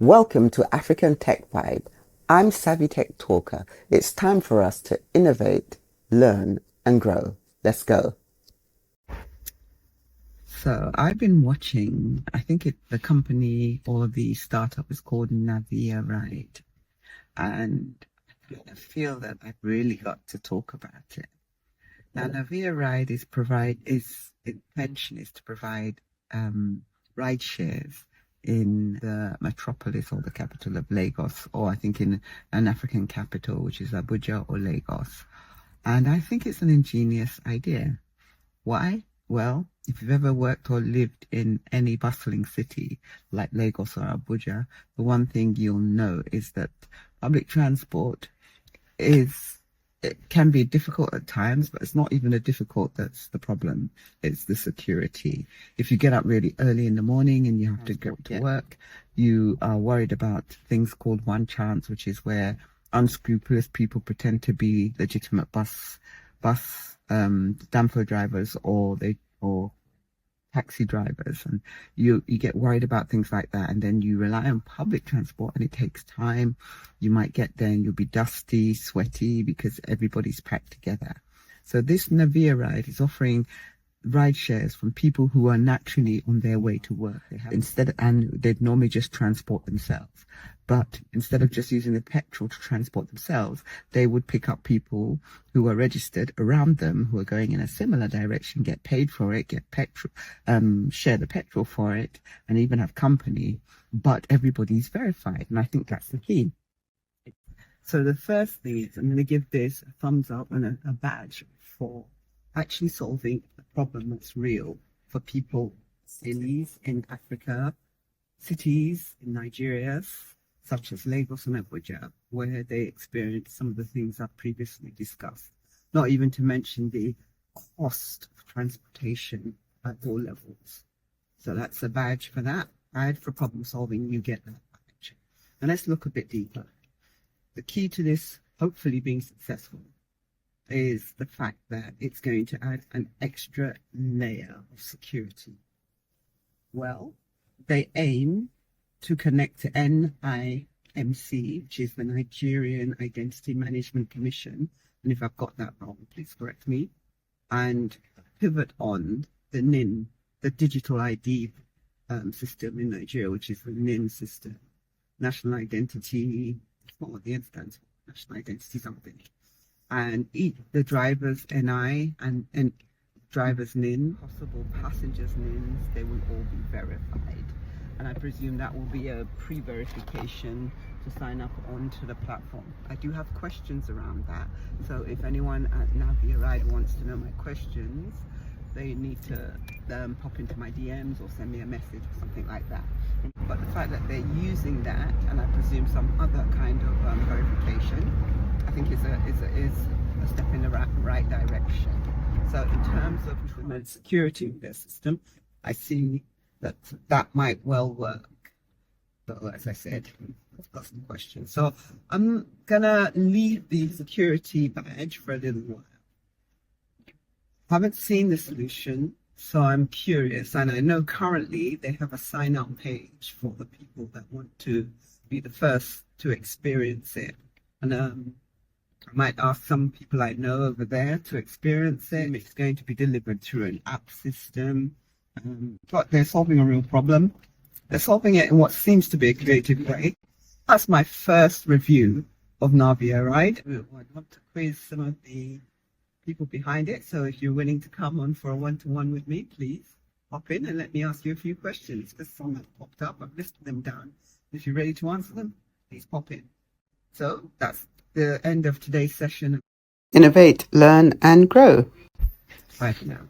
Welcome to African Tech Vibe. I'm SavvyTechTalker. It's time for us to innovate, learn, and grow. Let's go. So I've been watching, the company or the startup is called Navia Ride. And I feel that I've really got to talk about it. Now, Navia Ride its intention is to provide ride shares in the metropolis or the capital of Lagos, or I think in an African capital, which is Abuja or Lagos. And I think it's an ingenious idea. Why? Well, if you've ever worked or lived in any bustling city like Lagos or Abuja, the one thing you'll know is that public transport it can be difficult at times, but it's not even the difficult that's the problem. It's the security. If you get up really early in the morning and you have to go to work, you are worried about things called one chance, which is where unscrupulous people pretend to be legitimate bus damper drivers or taxi drivers, and you get worried about things like that, and then you rely on public transport and it takes time. You might get there and you'll be dusty, sweaty because everybody's packed together. So this Navia Ride is offering ride shares from people who are naturally on their way to work. And they'd normally just transport themselves. But instead of just using the petrol to transport themselves, they would pick up people who are registered around them, who are going in a similar direction, get paid for it, get petrol, share the petrol for it, and even have company. But everybody's verified. And I think that's the key. So the first thing is, I'm going to give this a thumbs up and a badge for actually solving a problem that's real for people in Africa, cities in Nigeria, such as Lagos and Abuja, where they experience some of the things I've previously discussed. Not even to mention the cost of transportation at all levels. So that's a badge for that. Badge for problem solving, you get that badge. And let's look a bit deeper. The key to this, hopefully being successful, is the fact that it's going to add an extra layer of security. Well, they aim to connect to NIMC, which is the Nigerian Identity Management Commission, and if I've got that wrong, please correct me, and pivot on the NIN, the digital ID system in Nigeria, which is the NIN system, National Identity, it's not what the N stands for, National Identity something. And the driver's NI and driver's NIN, possible passengers' NINs, they will all be verified. And I presume that will be a pre-verification to sign up onto the platform. I do have questions around that. So if anyone at Navia Ride wants to know my questions, they need to pop into my DMs or send me a message or something like that. But the fact that they're using that, and I presume some other kind of verification, I think is a step in the right direction. So in terms of improvement security of their system, I see that might well work. So as I said, I've got some questions. So I'm gonna leave the security badge for a little while. Haven't seen the solution, so I'm curious, and I know currently they have a sign-up page for the people that want to be the first to experience it. And I might ask some people I know over there to experience it. It's going to be delivered through an app system, but they're solving a real problem. They're solving it in what seems to be a creative way. That's my first review of Navia Ride. I'd love to quiz some of the people behind it. So if you're willing to come on for a one-to-one with me, please hop in and let me ask you a few questions. Because some have popped up, I've listed them down. If you're ready to answer them, please pop in. So that's the end of today's session. Innovate, learn, and grow. Bye for now.